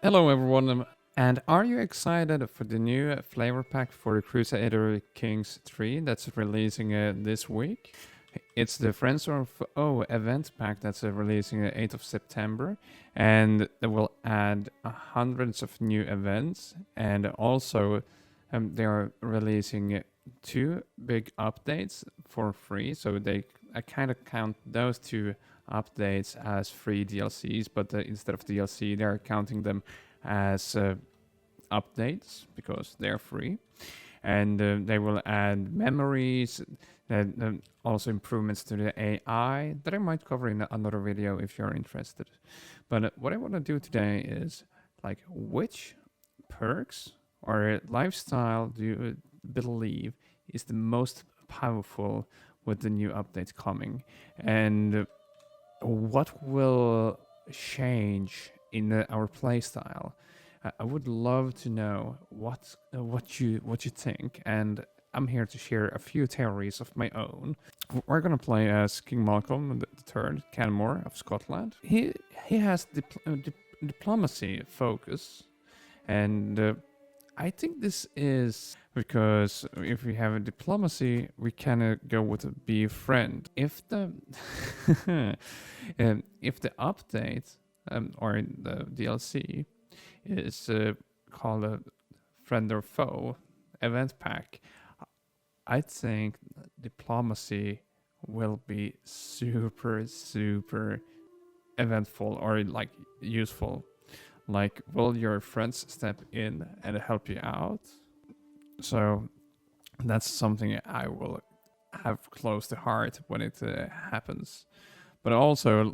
Hello everyone, and are you excited for the new flavor pack for Crusader Kings III that's releasing this week? It's the Friends of O event pack that's releasing 8th of September, and it will add hundreds of new events, and also they are releasing two big updates for free, so I kind of count those two updates as free DLCs, but instead of DLC, they're counting them as updates because they're free. And they will add memories, and also improvements to the AI that I might cover in another video if you're interested. But what I want to do today is like which perks or lifestyle do you believe is the most powerful with the new updates coming, and what will change in our playstyle. I would love to know what you think, and I'm here to share a few theories of my own. We're gonna play as King Malcolm III, Canmore of Scotland. He has diplomacy focus, and I think this is because if we have a diplomacy, we can go with a be friend. If the if the update or the DLC is called a friend or foe event pack, I think diplomacy will be super eventful or like useful. Like, will your friends step in and help you out? So that's something I will have close to heart when it happens. But also,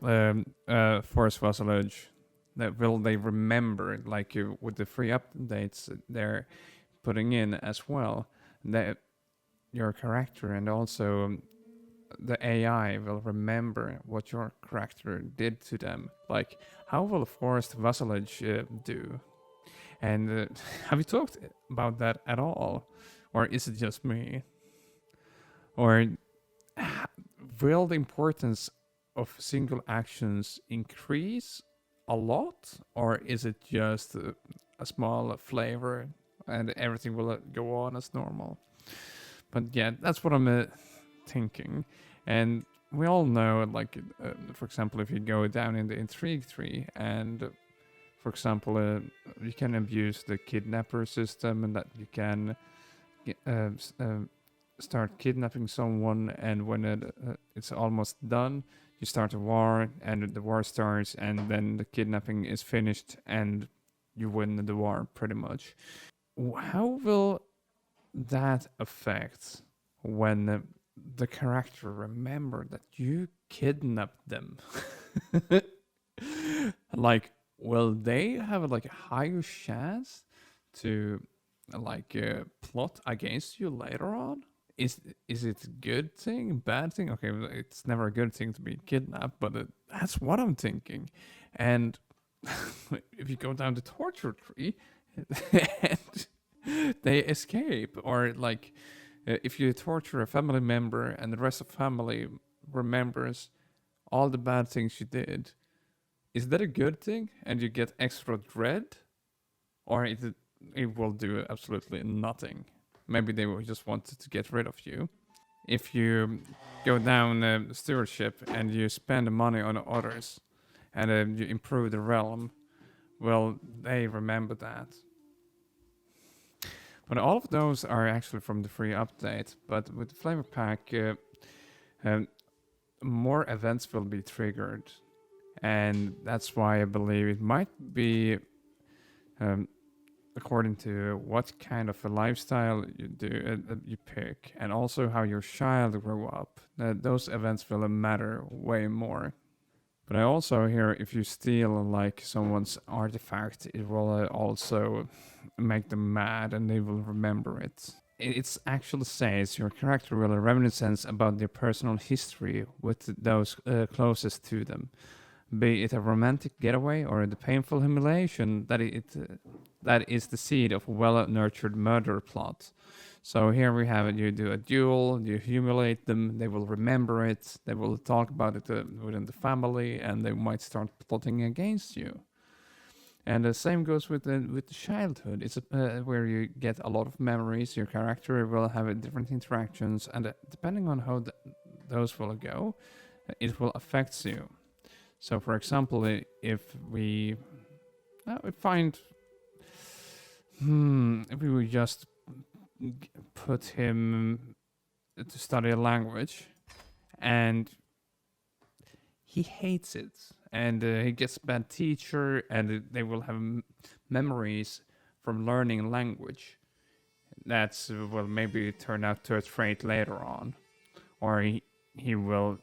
force vassalage. That will they remember, like with the free updates they're putting in as well, that your character and also the AI will remember what your character did to them. Like, how will forced vassalage do? And have you talked about that at all? Or is it just me? Or will the importance of single actions increase a lot? Or is it just a small flavor and everything will go on as normal? But yeah, that's what I'm thinking. And we all know, like, for example, if you go down in the intrigue tree and for example, you can abuse the kidnapper system, and that you can start kidnapping someone, and when it's almost done, you start a war, and the war starts, and then the kidnapping is finished, and you win the war pretty much. How will that affect when the character remember that you kidnapped them? Like, will they have like a higher chance to like plot against you later on? Is it a good thing, bad thing? Okay, it's never a good thing to be kidnapped, but that's what I'm thinking. And if you go down the torture tree and they escape, or like if you torture a family member and the rest of the family remembers all the bad things you did, is that a good thing and you get extra dread, or it will do absolutely nothing? Maybe they will just want to get rid of you. If you go down stewardship and you spend money on others and you improve the realm, well, they remember that. But all of those are actually from the free update. But with the flavor pack, more events will be triggered, and that's why I believe it might be according to what kind of a lifestyle you do, you pick, and also how your child grew up. Those events will matter way more. But I also hear if you steal like someone's artifact, it will also make them mad and they will remember it. It actually says your character will reminiscence about their personal history with those closest to them, be it a romantic getaway or the painful humiliation that is the seed of a well-nurtured murder plot. So here we have it. You do a duel, you humiliate them, they will remember it, they will talk about it within the family, and they might start plotting against you. And the same goes with the childhood. It's where you get a lot of memories. Your character will have different interactions, and depending on how those will go, it will affect you. So, for example, if we find, if we would just put him to study a language, and he hates it, and he gets a bad teacher, and they will have memories from learning language. That's will maybe turn out to a trait later on, or he will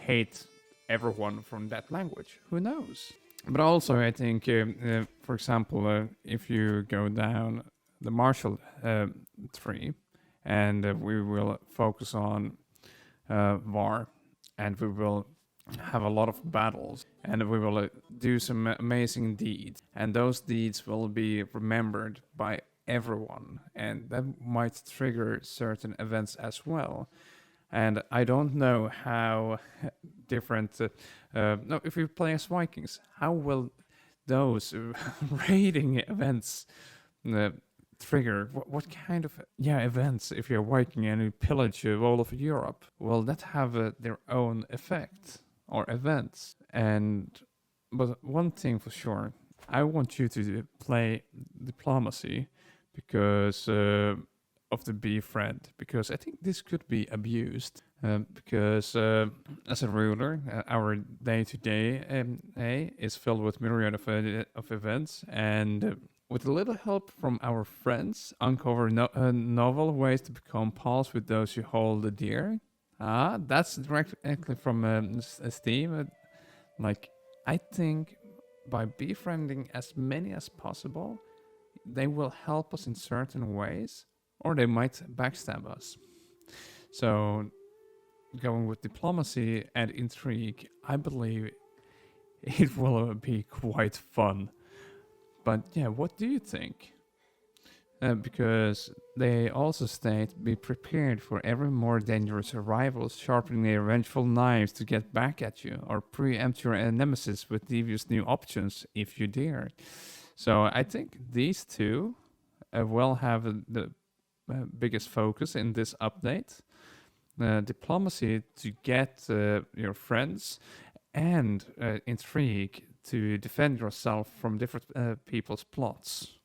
hate everyone from that language. Who knows? But also, I think, for example, if you go down the martial tree, and we will focus on war, and we will have a lot of battles, and we will do some amazing deeds, and those deeds will be remembered by everyone, and that might trigger certain events as well. And I don't know how different. No, if you play as Vikings, how will those raiding events trigger? What kind of events? If you're Viking and you pillage all of Europe, will that have their own effect or events? But one thing for sure, I want you to play diplomacy because of the befriend, because I think this could be abused. Because as a ruler, our day-to-day is filled with myriad of events, and with a little help from our friends, uncover novel ways to become pals with those you hold dear. That's directly from Steam. I think by befriending as many as possible, they will help us in certain ways, or they might backstab us. So, going with diplomacy and intrigue, I believe it will be quite fun. But yeah, what do you think? Because they also state, be prepared for ever more dangerous rivals sharpening their vengeful knives to get back at you, or preempt your nemesis with devious new options if you dare. So I think these two will have the biggest focus in this update. Diplomacy to get your friends, and intrigue to defend yourself from different people's plots.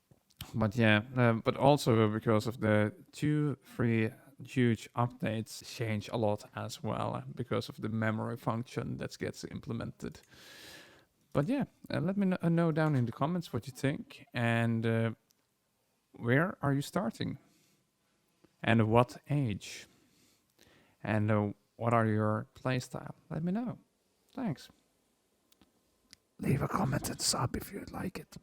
But yeah, but also because of the 2-3 huge updates change a lot as well because of the memory function that gets implemented. But yeah, let me know down in the comments what you think, and where are you starting? And what age? And what are your playstyle? Let me know. Thanks. Leave a comment and sub if you like it.